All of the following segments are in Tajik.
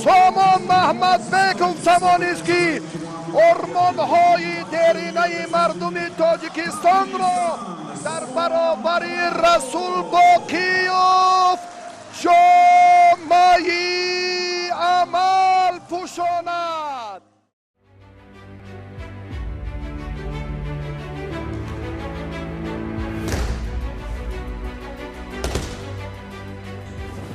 سامان محمد بیکل زمانیست که ارمانهای درینه مردم تاجیکستان را در برابر رسول باقیوف جامعه عمل پوشاند.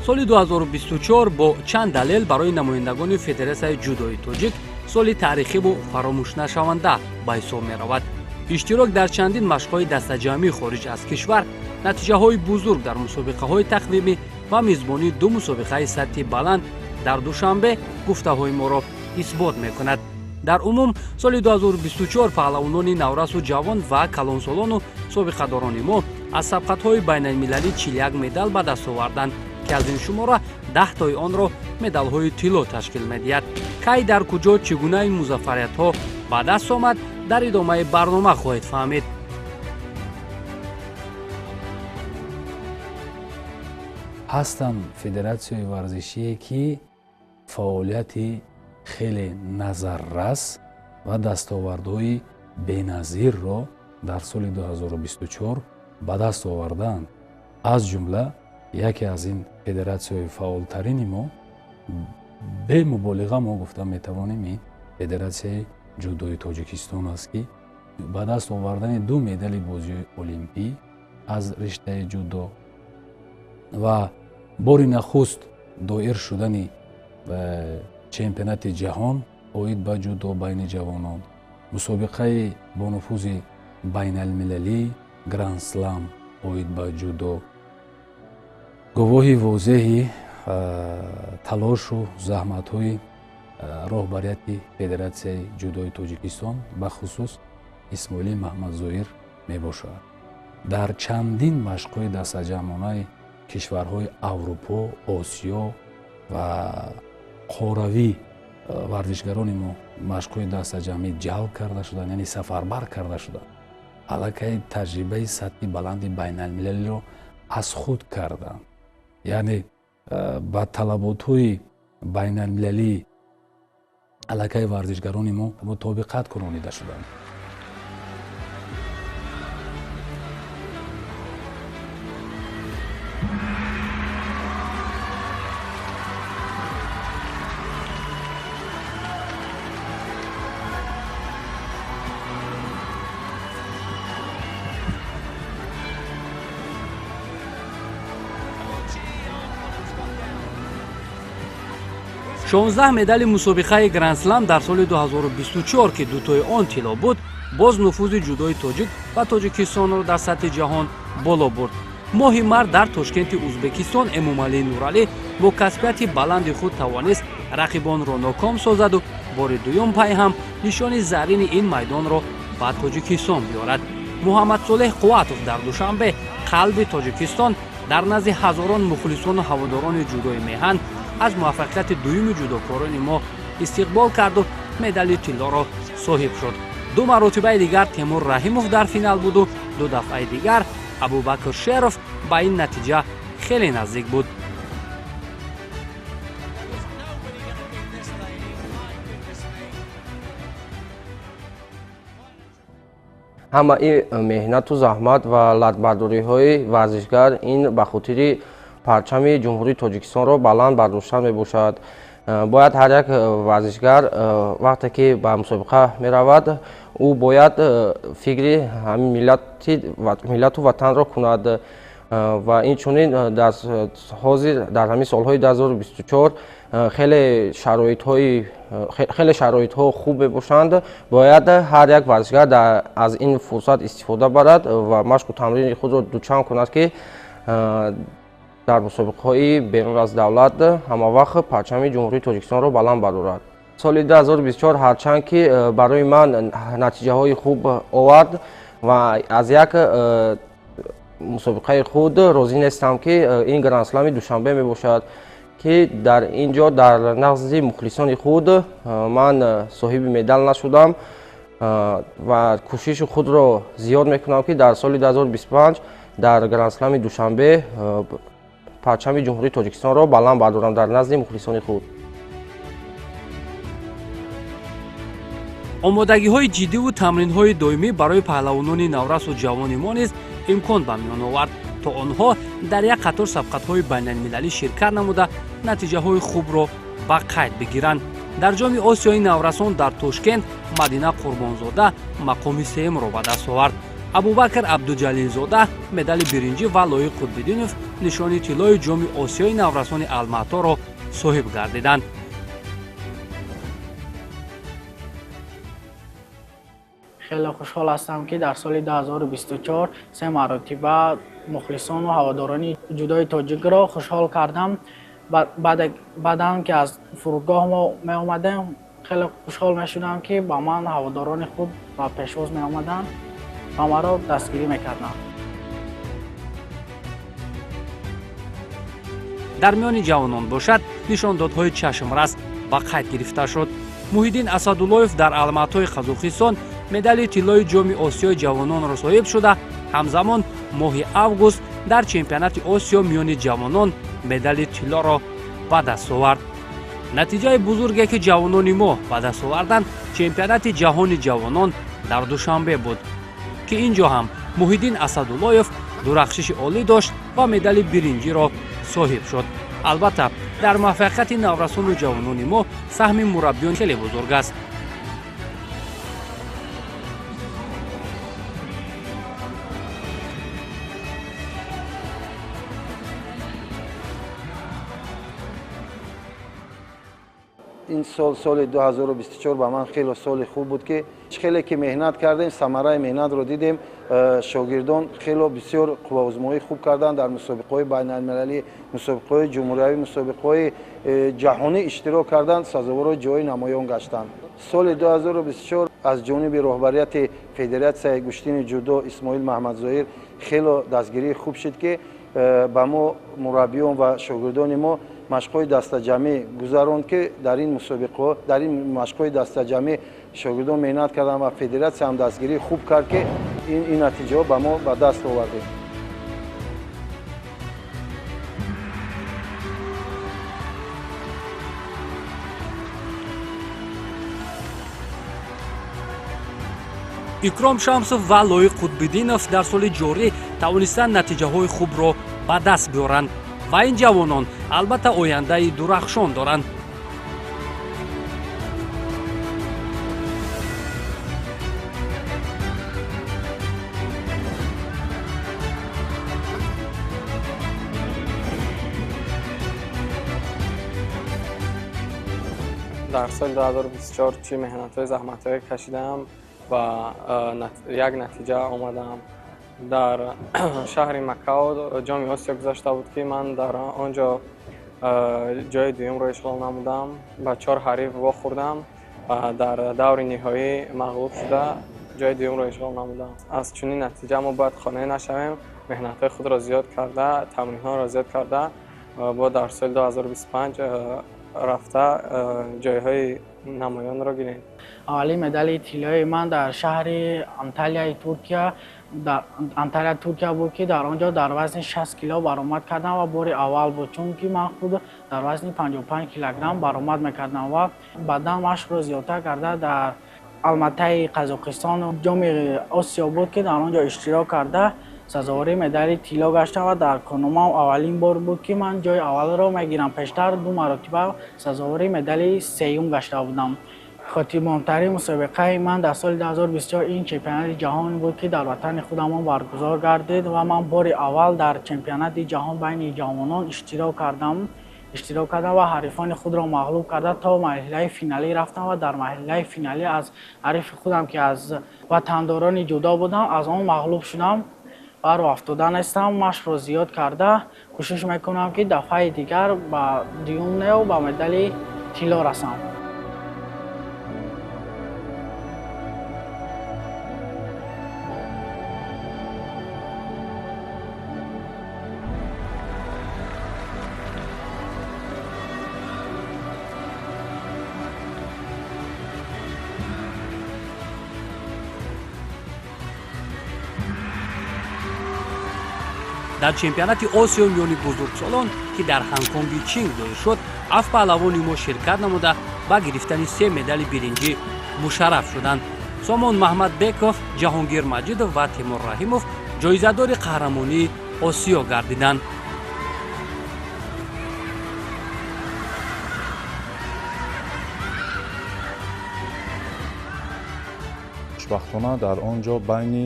соли 2024 бо чанд далел барои намояндагони федератсияи ҷудои тоҷик соли таърихиву фаромӯшнашаванда ба ҳисоб меравад. иштирок дар чандин машқҳои дастаҷамъии хориҷ аз кишвар натиҷаҳои бузург дар мусобиқаҳои тақвимӣ ва мизбонии ду мусобиқаи сатҳи баланд дар душанбе гуфтаҳои моро исбот мекунад. дар умум соли 2024 паҳлавонони наврасу ҷавон ва калонсолону собиқадорони мо аз сабқатҳои байналмилалӣ 41 медал ба даст оварданд ки аз ин шумора 10 тои онро медалҳои тилло ташкил медиҳад. кай дар куҷо чӣ гуна ин музаффариятҳо ба даст омад дар идомаи барнома хоҳед фаҳмид. ҳастанд федератсияи варзишие ки фаъолияти хеле назаррас ва дастовардҳои беназирро дар соли 2024 ба даст овардаанд. аз ҷумла яке аз ин федератсияҳои фаъолтарини мо бемуболиға мо гуфта метавонем ин федератсияи ҷудои тоҷикистон аст ки ба даст овардани 2 медали бозии олимпӣ аз риштаи ҷудо ва бори нахуст доир шудани чемпионати ҷаҳон оид ба ҷудо байни ҷавонон, мусобиқаи бо нуфузи байналмилалӣ гранд слам оид ба ҷудо, гувоҳи возеҳи талошу заҳматҳои роҳбарияти федератсияи ҷудои тоҷикистон ба хусус исмоили маҳмадзоир мебошад. дар чандин машқҳои дастаҷамъонаи кишварҳои аврупо, осиё ва қоравӣ варзишгарони мо машқҳои дастаҷамъӣ ҷалб карда шуданд, яъне сафарбар карда шуданд. аллакай таҷрибаи сатҳи баланди байналмилалиро аз худ карданд, яъне ба талаботҳои байналмилалӣ аллакай варзишгарони мо мутобиқат кунонида шуданд. 16 медали мусобиқаи гранд-слам дар соли 2024 ки дутои он тилло буд, боз нуфузи ҷудои тоҷик ва Тоҷикистонро дар сатҳи ҷаҳон боло бурд. моҳи март дар Тошкенти Узбекистон Эмомалӣ Нуралӣ бо касбияти баланди худ тавонист рақибонро ноком созаду бори дуюм пай ҳам нишони заррини ин майдонро ба Тоҷикистон биёрад. Муҳаммадсолеҳ Қувватов дар душанбе қалби Тоҷикистон дар назди ҳазорон мухлисону ҳаводорони ҷудои меҳан аз муваффақияти дуюми ҷудокорони мо истиқбол карду медали тиллоро соҳиб шуд. ду маротибаи дигар Темур Раҳимов дар финал буду ду дафъаи дигар Абубакр Шеров ба ин натиҷа хеле наздик буд. ҳамаи меҳнату заҳмат ва ладбардориҳои варзишгар ин ба хотири парчами ҷумҳурии Тоҷикистонро баланд бардоштан мебошад. Бояд ҳар як варзишгар вақте ки ба мусобиқа меравад, ӯ бояд фикри ҳамин миллату ватанро кунад ва инчунин дар ҳамин солҳои 2024 хеле шароитҳо хуб мебошанд. Бояд ҳар як варзишгар аз ин фурсат истифода барад ва машқу тамрини худро дучанд кунад ки дар мусобиқаҳои берун аз давлат ҳамавақт парчами ҷумҳурии Тоҷикистонро баланд бардорад. Соли 2024 ҳарчанд ки барои ман натиҷаҳои хуб овард ва аз як мусобиқаи худ розӣ нестам ки ин гранд-слами душанбе мебошад, ки дар ин ҷо дар назди мухлисони худ ман соҳиби медал нашудам ва кӯшиши худро зиёд мекунам ки дар соли 2025 дар гранд-слами душанбе парчами ҷумҳурии Тоҷикистонро баланд бардорам дар назди мухлисони худ. омодагиҳои ҷиддиву тамринҳои доимӣ барои паҳлавонони наврасу ҷавони мо низ имкон ба миён овард, то онҳо дар як қатор сабқатҳои байналмилалӣ ширкат намуда натиҷаҳои хубро ба қайд бигиранд. дар ҷоми осиёи наврасон дар Тошкент Мадина Қурбонзода мақоми сеюмро ба даст овард. Абубакр Абдуҷалилзода медали биринҷӣ ва Лоиқ Қутбиддинов нишони тиллои ҷоми осиёи наврасони Алматоро соҳиб гардиданд. خیلی خوشحال هستم که در سال 2024 سه مرتبه مخلصان و هواداران جودوی تاجیک را خوشحال کردم. بعداً که از فرودگاه ما می آمدم خیلی خوشحال می شدم که با من هواداران خود و پیشواز می آمدن و مرا دستگیری می کردن. در میان جوانان باشد نشاندادهای چشمرس با قید گرفته شد. محیدین اسداللهیف در علامت‌های قزاقستان مدال طلای جام آسیای جوانان را صاحب شده، همزمان ماه اوگوست در چمپیونات آسیا میان جوانان مدال طلا را به دست آورد. نتیجه بزرگی که جوانان ما به دست آوردند چمپیونات جهان جوانان در دوشنبه بود که اینجا هم محیدین اسداللهیف درخشش عالی داشت و مدال برنجی را صاحب شد. البته در موفقیت نورسان و جوانان ما سهم مربیان خیلی بزرگ است. این سال 2024 با من خیلی سال خوب بود که خیلی که مهنت کردیم، ثمره مهنت رو دیدیم. شاگردان خیلی بسیار آزمایش خوب کردن در مسابقه‌های بین‌المللی، مسابقه‌های جمهوری، مسابقه‌های جهانی اشتراک کردن، سزاوار جای نمایان گشتند. سال 2024 از جانب رهبریت فدراسیون گشتین جودو اسماعیل محمد ظاهر خیلی دستگیری خوب شد که با ما مربیان و شاگردان ما مشق‌های دسته جمعی گذراند که در این مسابقه در این مشق‌های دسته جمعی شاگردان مهنت کردند و فدراسیون هم دستگیری خوب کرد که این نتیجه با ما به دست آوردیم. اکرام شمسов و لویق قطب‌الدینов در سال جاری توانستند نتیجه‌های خوب را به دست بیارند و این جوانان البته آینده درخشان دارند. در سال 2024 چی مهنت‌های زحمت‌های کشیدم و یک نتیجه آمدم. در شهر مکه جام آسیا گذاشته بود که من در آنجا جای دوم را اشغال نمودم، با 4 حریف واخوردم و در دور نهایی مغلوب شده جای دوم را اشغال نمودم. از چنین نتیجه ما باید خانه نشویم، مهنت‌های خود را زیاد کرده، تمرین‌ها را زیاد کرده و با در سال 2025 رفته جایهای نمایان را گیریم. اولی مدال طلایی من در شهر انتالیا ترکیه بود که در آنجا در وزن 60 کیلو برآمد کردم و بار اول بود، چون که من خود در وزن 55 کیلوگرم برآمد میکردم و بعدا مشق را زیادتر کرده در алматаи қазоқистон ҷоми осиё буд ки дар он ҷо иштирок карда сазовари медали тилло гаштам ва дар кунумам аввалин бор буд ки ман ҷои аввалро мегирам. Пештар 2 маротиба сазовари медали сеюм гашта будам. хотирмонтарин мусобиқаи ман дар соли 2024 ин чемпионати ҷаҳон буд ки дар ватани худамон баргузор гардид ва ман бори аввал дар чемпионати ҷаҳон байни ҷавонон иштирок кардам ва ҳарифони худро мағлуб карда то марҳилаи финалӣ рафтам ва дар марҳилаи финалӣ аз ҳарифи худам ки аз ватандорони ҷудо будам аз он мағлуб шудам ва роҳ афтода нестам. машқро зиёд карда кӯшиш мекунам ки дафъаи дигар ба дуюм нев ба медали тилло расам. дар чемпионати осиё миёни бузургсолон ки дар ҳонконги чин дойр шуд 7 паҳлавони мо ширкат намуда ба гирифтани 3 медали биринҷӣ мушарраф шуданд. сомон маҳмадбеков, ҷаҳонгир маҷидов ва тимур раҳимов ҷоизадори қаҳрамонии осиё гардиданд. хушбахтона дар он ҷо байни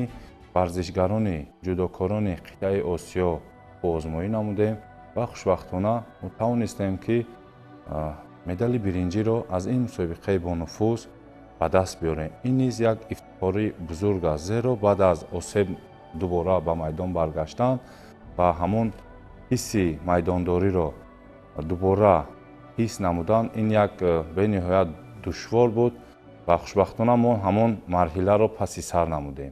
варзишгарони ҷудокорони қитъаи осиё озмоӣ намудем ва хушбахтона тавонистем ки медали биринҷиро аз ин мусобиқаи бонуфуз ба даст биёрем. ин низ як ифтихори бузург аст, зеро баъд аз осеб дубора ба майдон баргаштан ва ҳамон ҳисси майдондориро дубора ҳис намудан ин як бениҳоят душвор буд ва хушбахтона мо ҳамон марҳиларо паси сар намудем.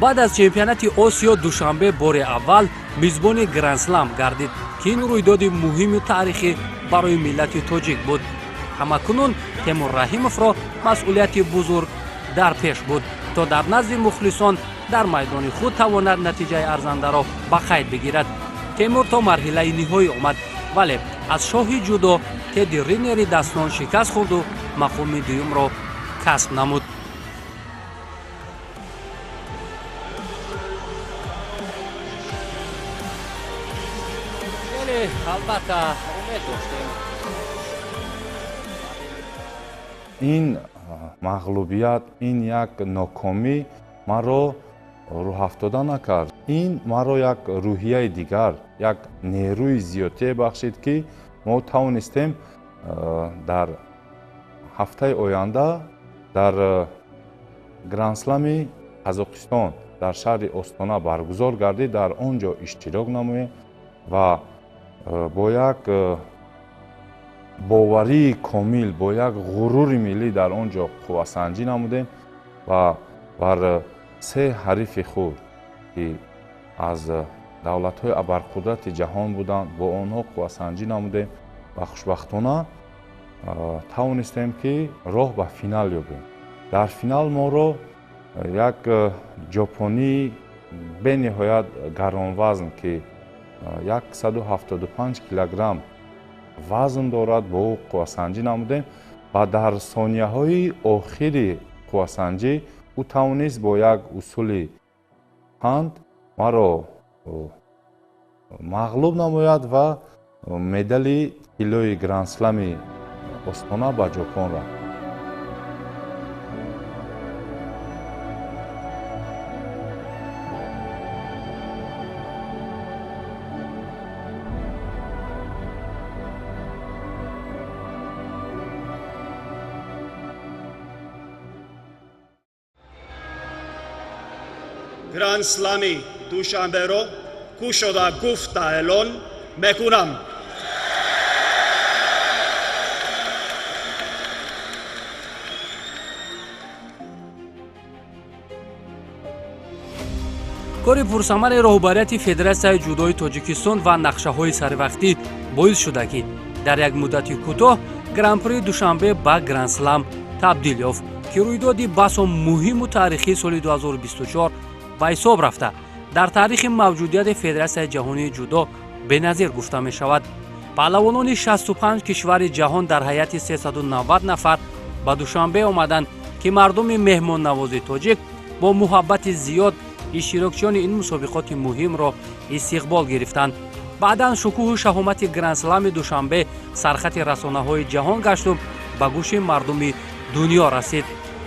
баъд аз чемпионати осиё душанбе бори аввал мизбони гранд-слам гардид ки ин рӯйдоди муҳиму таърихӣ барои миллати тоҷик буд. ҳамакунун тимур раҳимовро масъулияти бузург дар пеш буд то дар назди мухлисон дар майдони худ тавонад натиҷаи арзандаро ба қайд бигирад. тимур то марҳилаи ниҳоӣ омад, вале аз шоҳи ҷудо теди ринери дастон шикаст хӯрду мақоми дуюмро касб намуд. албатта умед доштем. ин мағлубият, ин як нокомӣ маро рӯҳафтода накард. ин маро як рӯҳияи дигар, як нерӯи зиёдтие бахшид ки мо тавонистем дар ҳафтаи оянда дар гранд-слами қазоқистон дар шаҳри остона баргузор гардид, дар он ҷо иштирок намоем ва бо як боварии комил, бо як ғурури миллӣ дар он ҷо қуввасанҷӣ намудем ва бар 3 ҳарифи худ ки аз давлатҳои абарқудрати ҷаҳон буданд, бо онҳо қуввасанҷӣ намудем ва хушбахтона тавонистем ки роҳ ба финал ёбем. дар финал моро як ҷопонии бениҳоят гаронвазн ки 175 килограмм вазн дорад, бо ӯ қуввасанҷӣ намудем ва дар сонияҳои охири қуввасанҷӣ ӯ тавонист бо як усули панд маро мағлуб намояд ва медали тиллои гранд-слами остона ба ҷопон рафт. гранд-слами душанберо кушода гуфта эълон мекунам. کاری پرثمر راهبریت فدراسیای جودوی تاجیکستان و نقشه‌های سروقتی باعث شده که در یک مدت کوتاه گرانپری دوشنبه به گرند سلام تبدیل یافت که رویدادی بسیار مهم و تاریخی سال 2024 به حساب رفته در تاریخ موجودیت فدراسیای جهانی جودو به نظر گفته می شود. پهلوانان 65 کشور جهان در هیئت 390 نفر به دوشنبه آمدند که مردم مهمان نواز تاجیک با محبت زیاد اشتراکچیان این مسابقات مهم را استقبال گرفتند. بعداً شکوه و شهامت گرند سلام دوشنبه سرخط رسانه‌های جهان گشت و به گوش مردم دنیا رسید.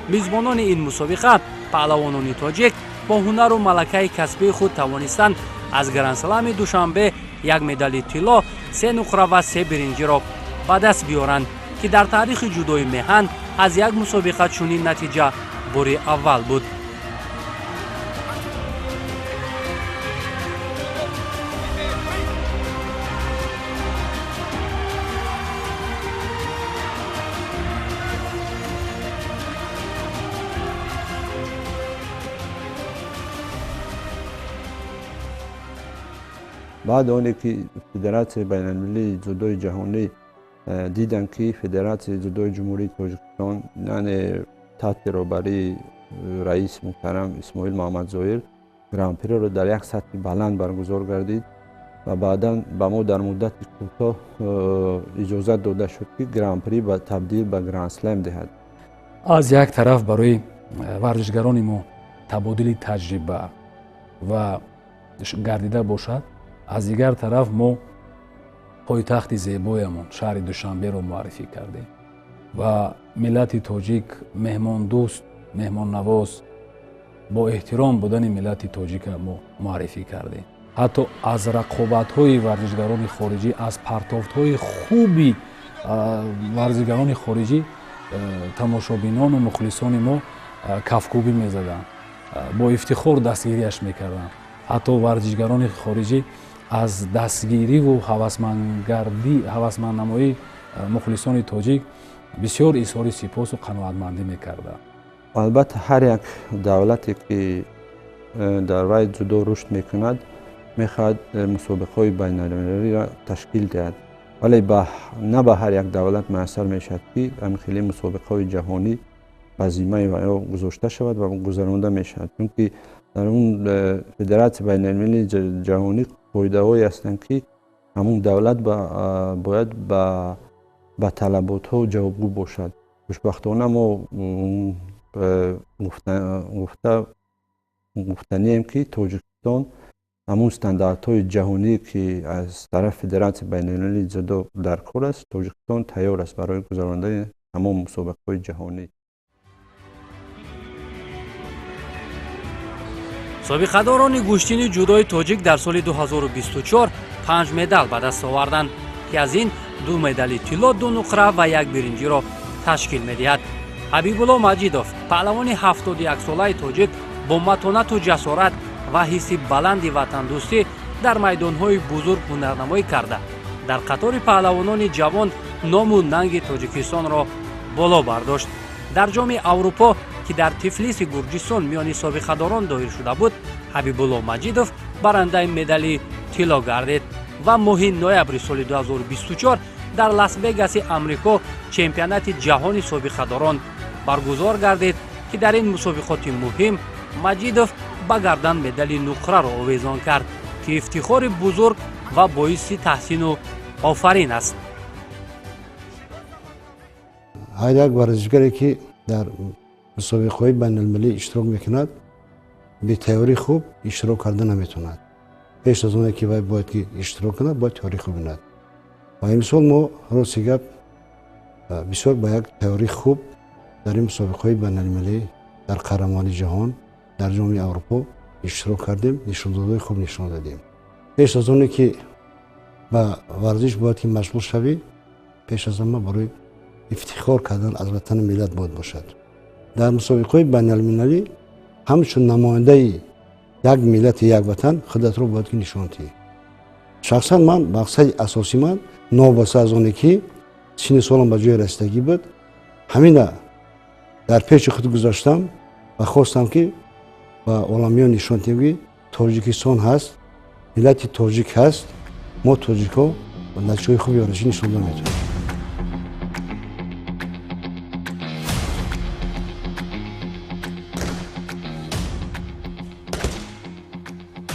میزبانان این مسابقه پهلوانان تاجیک با هنر و ملکه کسبی خود توانستند از گرند سلام دوشنبه یک مدال طلا، 3 نقره و 3 برنجی را به دست بیارند که در تاریخ جودوی میهن از یک مسابقه چنین نتیجه بار اول بود. بعد آنی که فدراسیون بین المللی جودوی جهانی دیدن که فدراسیون جودوی جمهوری تاجیکستان یعنی تحت رهبری رئیس محترم اسماعیل محمد ظاهر گرانپری را در یک سطح بلند برگزار گردید و بعدا به ما در مدت کوتاه اجازه داده شد که گرانپری به تبدیل به گرند سلام دهد. از یک طرف برای ورزشگران ما تبادل تجربه و گردیده باشد، از دیگر طرف ما پایتخت زیبایمان شهر دوشنبه را معرفی کردیم و ملت تاجیک مهمان دوست، مهمان نواز، با احترام بودن ملت تاجیک ما معرفی کردیم. حتی از رقابت‌های ورزشگران خارجی، از پرتافت‌های خوبی ورزشگران خارجی تماشابینان و مخلصان ما کفکوبی می‌زدند، با افتخار دستگیریش می‌کردند. حتی ورزشگران خارجی از دستگیری و هوسمندنمایی مخلصان تاجیک بسیار اظهار سپاس و قناعتمندی می‌کردند. البته هر یک دولتی که در راه جودو رشد میکند میخواد مسابقه‌های بین‌المللی را تشکیل دهد، ولی نه به هر یک دولت میسر میشد که همخیلی مسابقه‌های جهانی به ذمه و گذاشته شود و گذرانده میشود، چون که در اون فدراسیون بین‌المللی جهانی قاعده‌هایی هستند که همون دولت باید به طلبات‌ها جوابگو باشد. خوشبختانه ما گفتنیم که تاجیکستان همون استانداردهای جهانی که از طرف فدراسیون بین‌المللی جودو در کار است، تاجیکستان تیار است برای گذراندن تمام مسابقه‌های جهانی. سابقه‌داران گوشتین جودوی تاجیک در سال 2024 5 مدال به دست آوردند که از این 2 مدال طلا، 2 نقره و 1 برنجی را تشکیل می‌دهد. حبیب‌الله مجیدوف پهلوان 71 ساله تاجیک با متانت و جسارت و حس بلند وطندوستی در میدان‌های بزرگ هنرنمایی کرده در قطار پهلوانان جوان نام و ننگ تاجیکستان را بالا برداشت. در جام اروپا که در تفلیس گرجستان میان سابقه‌داران دایر شده بود، حبیب‌الله مجیدوف برنده مدال طلا گردید و ماه نوامبر سال 2024 در لاس وگاس امریکا چمپیونات جهانی سابقه‌داران برگزار گردید که در این مسابقات مهم مجیدوف به گردن مدال نقره را آویزان کرد که افتخار بزرگ و باعث تحسین و آفرین است. هر یک ورزشگری که در مسابقه‌های بین‌المللی اشتراک میکند به تئوری خوب اشتراک کرده نمیتوند. پیش از اون که باید که اشتراک کند باید تئوری خوب بیند. و امسال ما روز گپ بسیار با یک تئوری خوب در این مسابقه‌های بین‌المللی در قهرمانی جهان در جام اروپا اشتراک کردیم، نشان‌دهی خوب نشان دادیم. پیش از اون که با ورزش باید که مشغول شوی، پیش از همه برای افتخار کردن از وطن ملت باید باشد. در مسابقه‌های بین‌المللی همچون نماینده یک ملت یک وطن خودت رو باید که نشان دهی. شخصا من مقصد اساسی من نوبسته از اون که سن سالم به جای رسیدگی بود، همین در پیش خود گذاشتم و خواستم که با عالمیان نشان دهم тоҷикистон ҳаст, миллати тоҷик ҳаст, мо тоҷикҳо натиҷаҳои хуби варзишӣ нишон дода метавонем.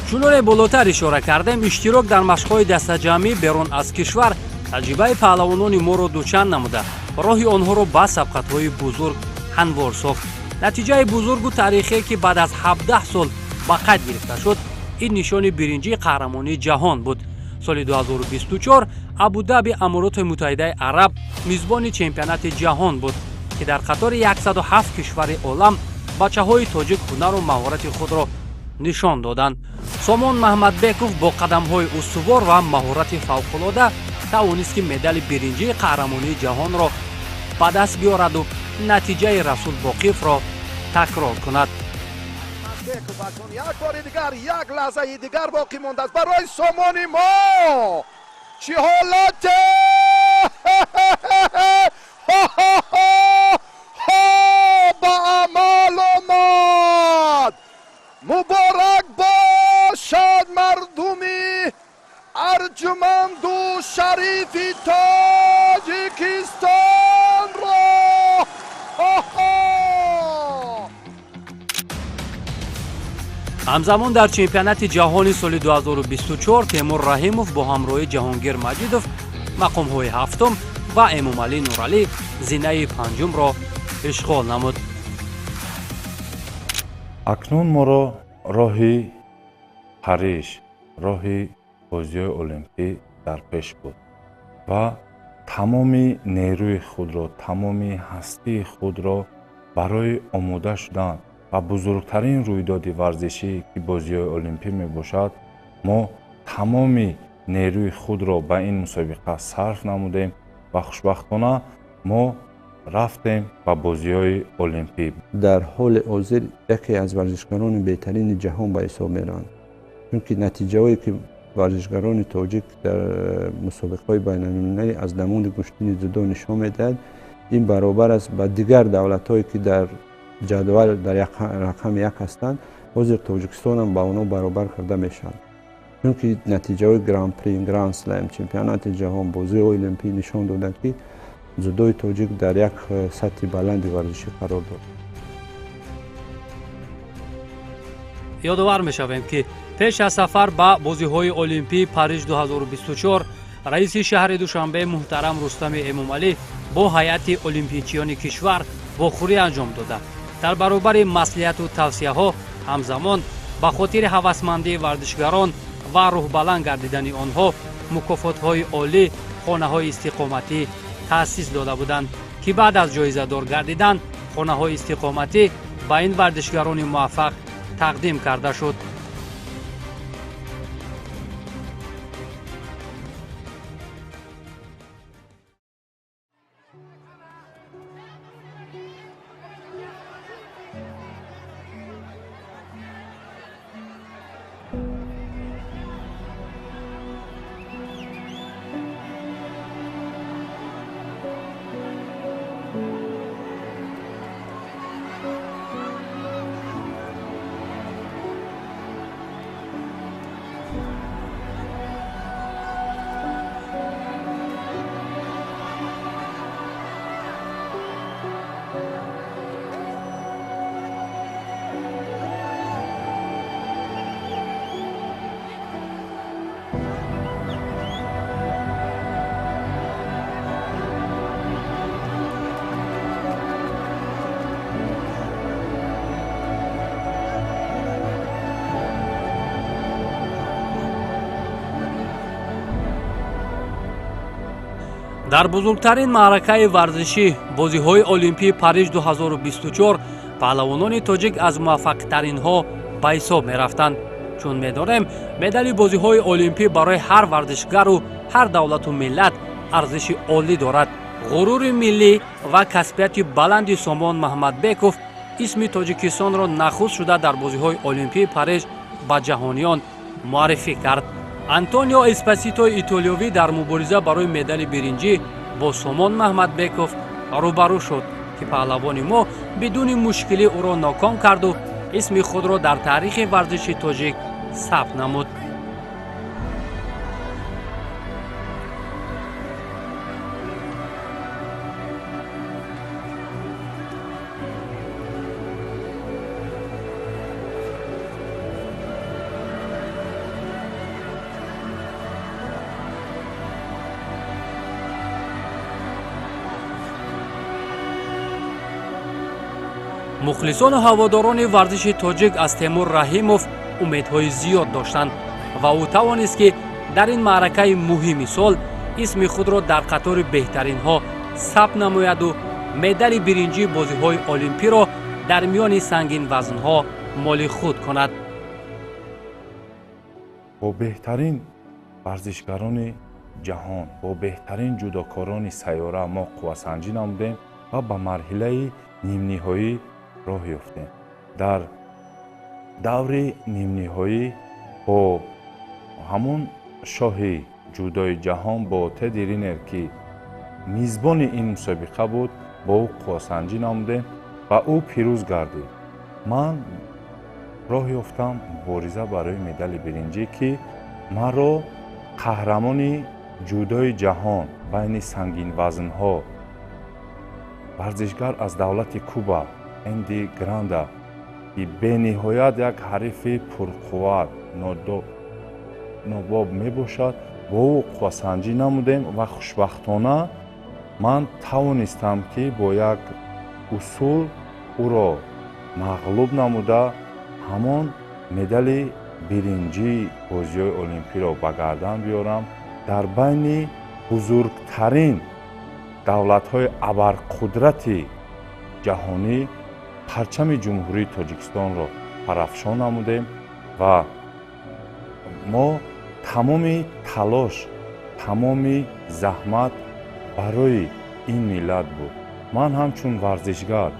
чуноне болотар ишора кардем, иштирок дар машқҳои дастаҷамъӣ берун аз кишвар таҷрибаи паҳлавонони моро дучанд намуда, роҳи онҳоро ба сабқатҳои бузург ҳамвор сохт. натиҷаи бузургу тарихие ки баъд аз 17 сол ба қайд гирифта шуд, ин нишони биринҷии қаҳрамонии ҷаҳон буд. соли 2024 абу-даби амороти муттаҳидаи араб мизбони чемпионати ҷаҳон буд, ки дар қатори 107 кишвари олам бачаҳои тоҷик ҳунару маҳорати худро нишон доданд. сомон маҳмадбеков бо қадамҳои устувор ва маҳорати фавқулода тавонист ки медали биринҷии қаҳрамонии ҷаҳонро ба даст биёраду натиҷаи Расул Боқиевро такрор кунад. як бори дигар, як лаҳзаи дигар боқӣ мондааст барои сомони мо. чӣ ҳолате? ба амал омад. муборак бошад мардуми арҷуманду шарифи Тоҷикистонро. ҳамзамон дар чемпионати ҷаҳони соли 2024 Темур Раҳимов бо ҳамроҳии Ҷаҳонгир Маҷидов мақомҳои ҳафтум ва Эмомалӣ Нуралӣ зинаи панҷумро ишғол намуд. акнун моро роҳи Париж, роҳи бозиҳои олимпӣ дар пеш буд ва тамоми нерӯи худро, тамоми ҳастии худро барои омода шудан ва бузургтарин рӯйдоди варзишӣ ки бозиҳои олимпӣ мебошад, мо тамоми нерӯи худро ба ин мусобиқа сарф намудем ва хушбахтона мо рафтем ба бозиҳои олимпӣ. дар ҳоли ҳозир яке аз варзишгарони беҳтарини ҷаҳон ба ҳисоб мераванд, чунки натиҷаҳое ки варзишгарони тоҷик дар мусобиқаҳои байналмилалӣ аз намуди гӯштини дзюдо нишон медиҳад, ин баробар аст ба дигар давлатҳое ки дар ҷадвал дар рақами як ҳастанд, ҳозир Тоҷикистон ҳам ба онҳо баробар карда мешавад, чунки натиҷаҳои гран-при, гранд слем, чемпионати ҷаҳон, бозиҳои олимпӣ нишон доданд ки дзюдои тоҷик дар як сатҳи баланди варзишӣ қарор дорад. ёдовар мешавем ки пеш аз сафар ба бозиҳои олимпии Париж 2024 раиси шаҳри Душанбе муҳтарам Рустами Эмомалӣ бо ҳайати олимпичиёни кишвар вохӯрӣ анҷом дода. дар баробари маслиҳату тавсияҳо ҳамзамон ба хотири ҳавасмандии варзишгарон ва рӯҳбаланд гардидани онҳо мукофотҳои олӣ, хонаҳои истиқоматӣ таъсис дода буданд, ки баъд аз ҷоизадор гардидан хонаҳои истиқоматӣ ба ин варзишгарони муваффақ тақдим карда шуд. дар бузургтарин маъракаи варзишӣ бозиҳои олимпии Париж 2024 паҳлавонони тоҷик аз муваффақтаринҳо ба ҳисоб мерафтанд. чун медонем, медали бозиҳои олимпӣ барои ҳар варзишгару ҳар давлату миллат арзиши олӣ дорад. ғурури миллӣ ва касбияти баланди Сомон Маҳмадбеков исми Тоҷикистонро нахуст шуда дар бозиҳои олимпии Париж ба ҷаҳониён муаррифӣ кард. Антонио Эспаситои итолиёвӣ дар мубориза барои медали биринҷӣ бо Сомон Маҳмадбеков рӯбарӯ шуд, ки паҳлавони мо бидуни мушкилӣ ӯро ноком карду исми худро дар таърихи варзиши тоҷик ثبت نمود. مخلصان و هواداران ورزش تاجیک از تیمور رحیموف امیدهای زیاد داشتند و او توانست که در این معرکه مهم سال اسم خود را در قطار بهترین ها ثبت نماید و مدال برنجی بازی های المپی را در میان سنگین وزن ها مال خود کند. با بهترین ورزشکاران جهان، با بهترین جودوکاران سیاره ما قواسنجی نمودیم و به مرحله نیم نهایی راه یافتیم. در دور نیم نهایی با همون شاهی جودوی جهان با تدی رینر که میزبان این مسابقه بود با او قواسنجی نمودیم و او پیروز گردید. من راه یافتم مبارزه برای مدال برنجی که مرا قهرمان جودوی جهان بین سنگین وزن ها ورزشگر از دولت کوبا اندی گراندا که به نهایت یک حریف پرقوت ناباب می باشد با او قواسنجی نمودیم و خوشبختانه من توانستم که با یک اصول او را مغلوب نموده همان مدال برنجی بازی‌های المپی را به گردن بیارم. در بین بزرگترین دولت‌های ابرقدرت جهانی پرچم جمهوری تاجیکستان را پرافشان نمودیم و ما تمام تلاش، تمام زحمت برای این ملت بود. من همچون ورزشگر،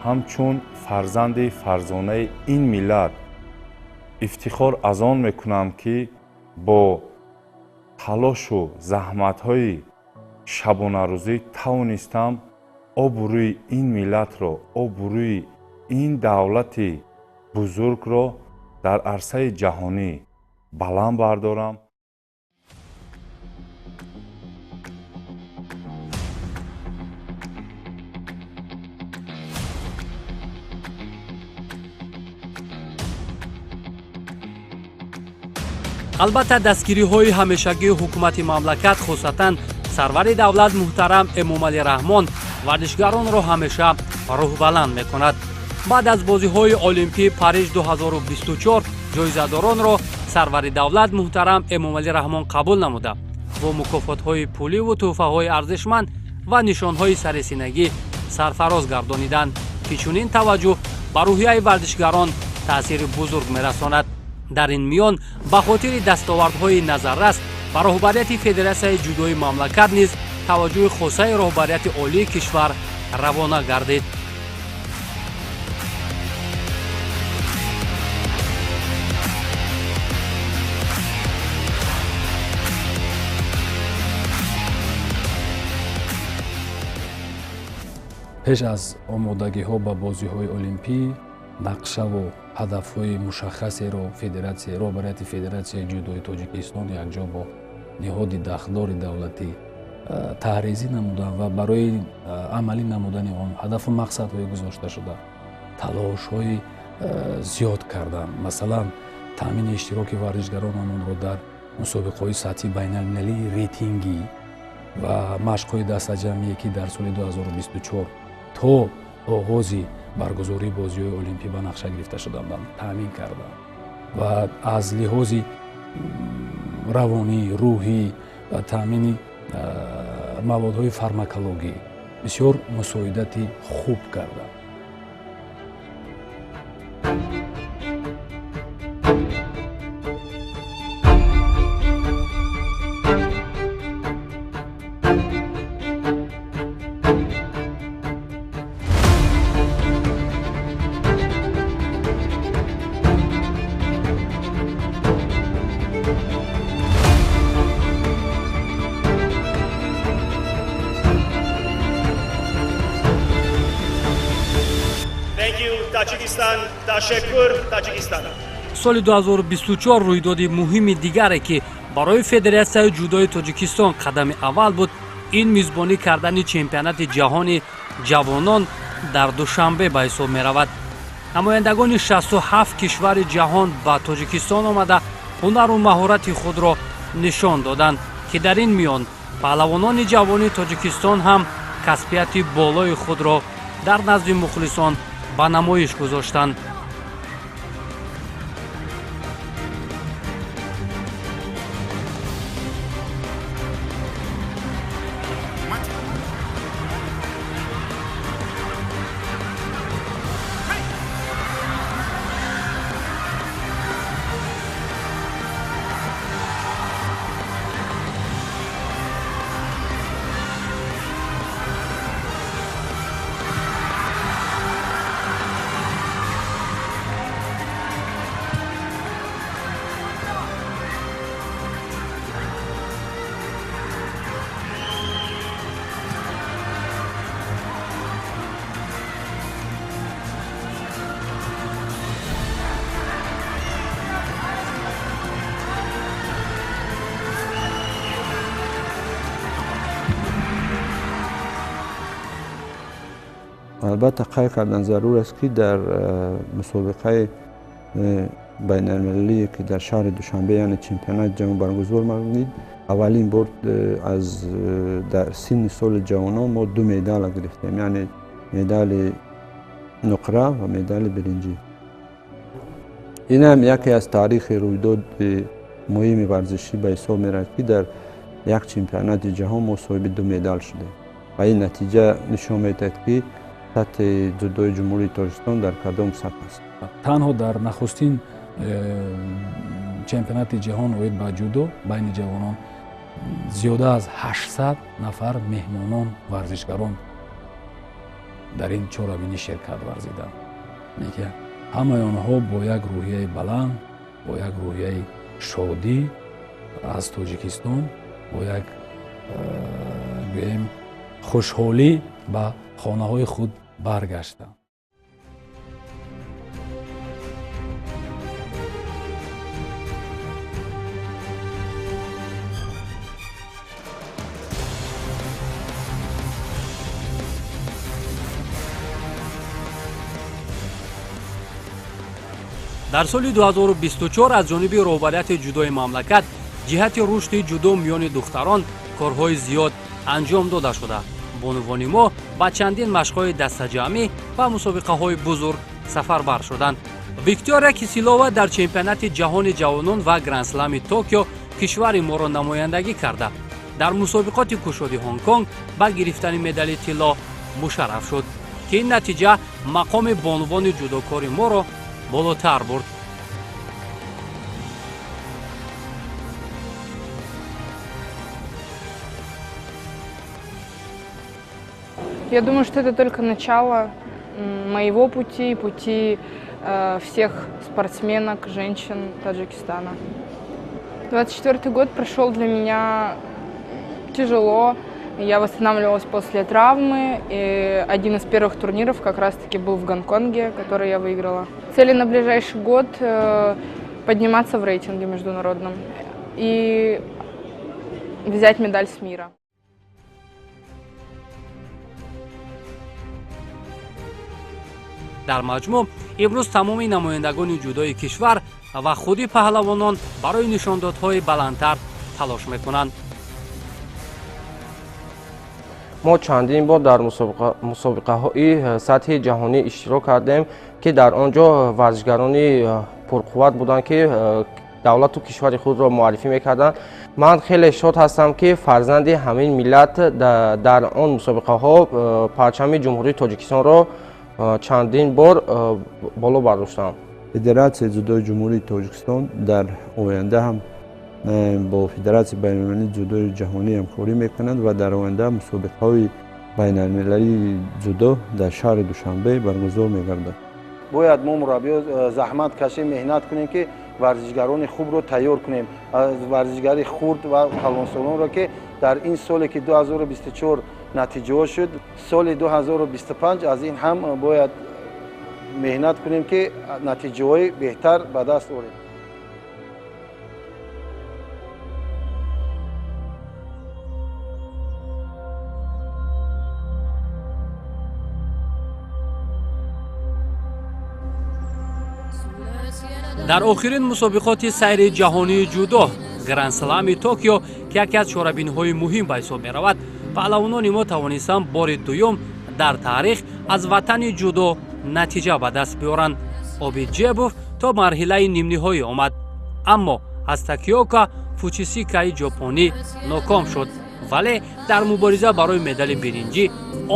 همچون فرزند فرزانه این ملت افتخار از آن میکنم که با تلاش و زحمت‌های شبانه روزی توانستم آبروی این ملت را، آبروی این دولت بزرگ را در عرصه جهانی بلند بردارم. البته دستگیری‌های همیشگی حکومت مملکت خصوصاً سرور دولت محترم امامعلی رحمان ورزشگران را همیشه روح بلند می‌کند. بعد از بازی‌های المپی پاریژ 2024 جایزه‌داران را سرور دولت محترم امامعلی رحمان قبول نموده با مکافات‌های پولی و تحفه‌های ارزشمند و نشان‌های سرسینگی سرفراز گردانیدند که چنین توجه بر روحیه ورزشگران تأثیر بزرگ می‌رساند. در این میان به خاطر دستاوردهای نظررس به رهبریت فدراسیون جودوی مملکت نیز توجه خاصه رهبریت عالی کشور روانه گردید. пеш аз омодагиҳо ба бозиҳои олимпӣ нақшаву ҳадафҳои мушаххасеро роҳбарияти федератсияи ҷудои тоҷикистон якҷо бо ниҳоди дахдори давлатӣ таҳризӣ намуданд ва барои амалӣ намудани он ҳадафу мақсадҳое гузошта шуда талошҳои зиёд карданд. Масалан, таъмини иштироки варзишгаронамонро дар мусобиқаҳои сатҳи байналмилалии рейтингӣ ва машқҳои дастаҷамие ки дар соли 2024 то оғози баргузории бозиҳои олимпӣ ба нақша гирифта шуданд таъмин карданд ва аз лиҳози равонӣ, рӯҳӣ ва таъмини маводҳои фармакологӣ бисёр мусоидати хуб карданд. Thank you, Tajikistan. Tashakkur, Tajikistan. соли 2024 рӯйдоди муҳими дигаре ки барои Федератсияи ҷудои Тоҷикистон қадами аввал буд, ин мизбонӣ кардани чемпионати ҷаҳони ҷавонон дар душанбе ба ҳисоб меравад. намояндагони 67 кишвари ҷаҳон ба Тоҷикистон омада ҳунару маҳорати худро нишон доданд, ки дар ин миён паҳлавонони ҷавони Тоҷикистон ҳам касбияти болои худро дар назди мухлисон ба намоиш гузоштанд. البته قید کردن ضرور است که در مسابقه بین المللی که در شهر دوشنبه یعنی چمپیونات جهان برگزار می‌گردید، اولین بار از در سن سال جوانان ما 2 مدال گرفتیم، یعنی مدال نقره و مدال برنجی. این هم یکی از تاریخ رویداد مهم ورزشی به حساب می‌رسد که در یک چمپیونات جهان ما صاحب 2 مدال شدیم و این نتیجه نشان می‌دهد که سطح جودوی جمهوری تاجیکستان در کدام سطح است. танҳо дар нахустин чемпионати ҷаҳон оид ба ҷудо байни ҷавонон зиёда аз 800 нафар меҳмонон варзишгарон дар ин чорабинӣ ширкат варзиданд. ҳамаи онҳо бо як рӯҳияи баланд, бо як рӯҳияи шодӣ аз Тоҷикистон, бо як гӯем хушҳолӣ ба хонаҳои худ баргаштанд. дар соли 2024 аз ҷониби роҳбарияти ҷудои мамлакат ҷиҳати рушди ҷудо миёни духтарон корҳои зиёд анҷом дода шуда. бонувони мо ба чандин машқҳои дастаҷамъӣ ва мусобиқаҳои бузург сафарбар шуданд. Виктория Кисилова дар чемпионати ҷаҳони ҷавонон ва гранд-слами Токио кишвари моро намояндагӣ карда, дар мусобиқоти кушоди Ҳонг-Конг ба гирифтани медали тилло мушарраф шуд, ки ин натиҷа мақоми бонувони ҷудокори моро болотар бурд. Я думаю, что это только начало моего пути, пути всех спортсменок, женщин Таджикистана. 24-й год прошел для меня тяжело. Я восстанавливалась после травмы, и один из первых турниров как раз-таки был в Гонконге, который я выиграла. Цели на ближайший год – подниматься в рейтинге международном и взять медаль с мира. дар маҷмӯъ имрӯз тамоми намояндагони ҷудои кишвар ва худи паҳлавонон барои нишондодҳои баландтар талош мекунанд. мо чандин бор дар мусобиқаҳои сатҳи ҷаҳонӣ иштирок кардем, ки дар он ҷо варзишгарони пурқувват буданд, ки давлату кишвари худро муаррифӣ мекарданд. ман хеле шод ҳастам, ки фарзанди ҳамин миллат дар он мусобиқаҳо парчами ҷумҳурии Тоҷикистонро чандин бор боло бардоштам. Федератсияи ҷудои ҷумҳурии Тоҷикистон дар оянда ҳам бо Федератсияи байналмилалии ҷудои ҷаҳонӣ ҳамкорӣ мекунад ва дар оянда мусобиқаҳои байналмилалии ҷудо дар шаҳри Душанбе баргузор мегардад. бояд мо мураббиё заҳмат кашем, меҳнат кунем, ки варзишгарони хубро тайёр кунем. варзишгари хурд ва палвонсолонро, ки дар ин соле ки 2024 натиҷаҳо шуд, соли 2025 аз ин ҳам бояд меҳнат кунем ки натиҷаҳои беҳтар ба даст орем. дар охирин мусобиқоти сайри ҷаҳонии ҷудо гранд-слами Токио ки яке аз чорабиниҳои муҳим ба ҳисоб меравад, паҳлавонони мо тавонистанд бори дуюм дар таърих аз ватани ҷудо натиҷа ба даст биёранд. Обиҷебов то марҳилаи нимниҳоӣ омад, аммо аз Такиока Фучисикаи ҷопонӣ ноком шуд, вале дар мубориза барои медали биринҷӣ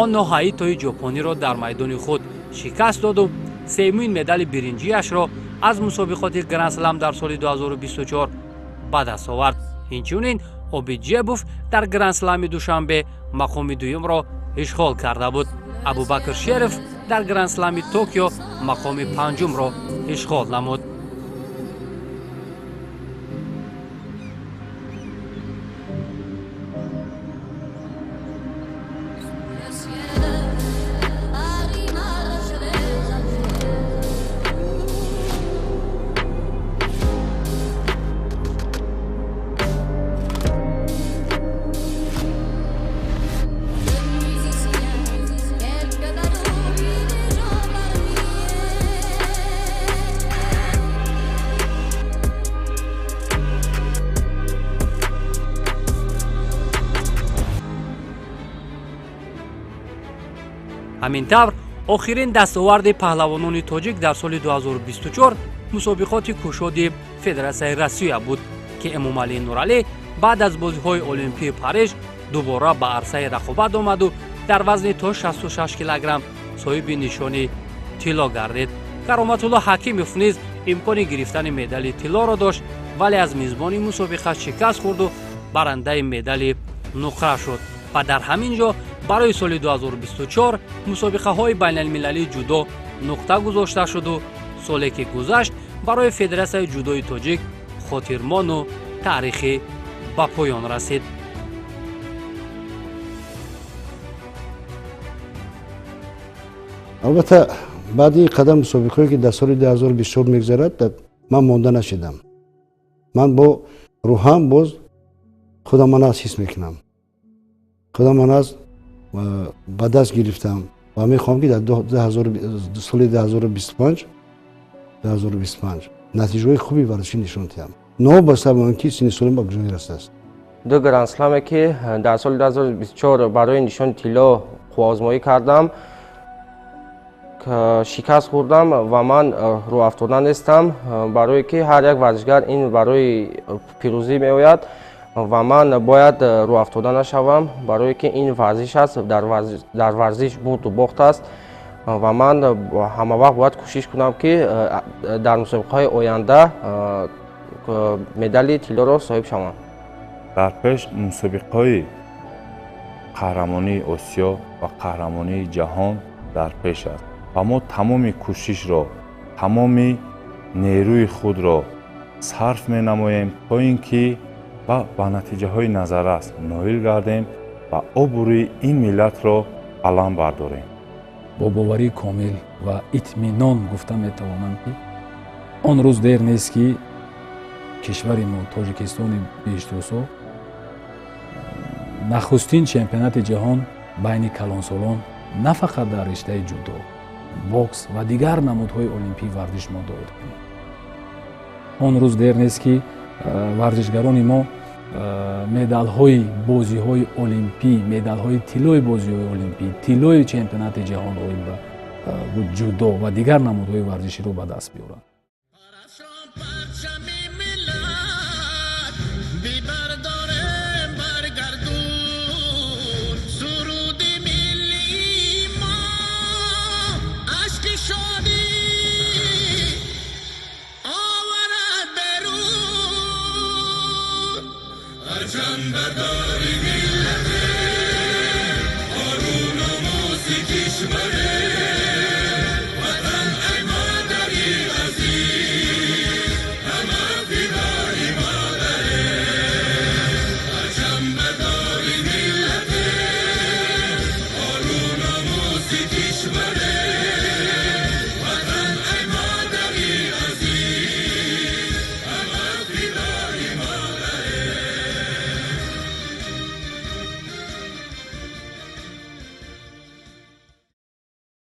он ноҳаитои ҷопониро дар майдони худ шикаст доду сеюмин медали биринҷиашро аз мусобиқоти гранд-слам дар соли 2024 ба даст овард. инчунин Обиҷебов дар гранд-слами душанбе мақоми дуюмро ишғол карда буд. Абубакр Шериф дар гранд-слами Токио мақоми панҷумро ишғол намуд. ҳамин тавр охирин дастоварди паҳлавонони тоҷик дар соли 2024 мусобиқоти кушоди Федератсияи Россия буд ки Эмомалӣ Нуралӣ баъд аз бозиҳои Олимпии Париж дубора ба арсаи рақобат омаду дар вазни то 66 килограмм соҳиби нишони тилло гардид. Кароматулло Ҳакимов низ имкони гирифтани медали тиллоро дошт, вале аз мизбони мусобиқа шикаст хурду барандаи медали нуқра шуд ва дар ҳамин ҷо барои соли 2024 мусобиқаҳои байналмилалии ҷудо нуқта гузошта шуду соле ки гузашт барои Федератсияи ҷудои тоҷик хотирмону таърихӣ ба поён расид. албатта баъди қадам мусобиқае ки дар соли 2024 мегзарад, ман монда нашидам. ман бо рӯҳам боз худаман аз ҳис мекунам. худаман аз ба даст гирифтам ва мехоҳам ки дар соли 2025 натиҷаҳои хуби варзишӣ нишон диҳам. новобаста ба он ки синни солим ба гузорӣ расааст. ду гранд-сламе ки дар соли 2024 барои нишони тилло хубозмоӣ кардам, шикаст хӯрдам ва ман рӯафтона нестам, барое ки ҳар як варзишгар ин барои пирӯзӣ меояд ва ман бояд рӯафтода нашавам, барое ки ин варзиш аст, дар варзиш бурду бохт аст ва ман ҳама вақт бояд кӯшиш кунам ки дар мусобиқаҳои оянда медали тиллоро соҳиб шавам. дар пеш мусобиқаҳои қаҳрамонии Осиё ва қаҳрамонии ҷаҳон дар пеш аст ва мо тамоми кӯшишро, тамоми нерӯи худро сарф менамоем то ин ки ба натиҷаҳои назаррас ноил гардем ва обрӯи ин миллатро баланд бардорем. бо боварии комил ва итминон гуфта метавонам ки он рӯз дер нест ки кишвари мо Тоҷикистони бештусо нахустин чемпионати ҷаҳон байни калонсолон на фақат дар риштаи ҷудо, бокс ва дигар намудҳои олимпии варзиш мо доид кунем. он рӯз дер нест ки варзишгарони мо медалҳои бозиҳои олимпӣ, медалҳои тиллои бозиҳои олимпӣ, тиллои чемпионати ҷаҳон оид ба ҷудо ва дигар намудҳои варзиширо ба даст биёранд. Bardori millete, arun o musiki şmere.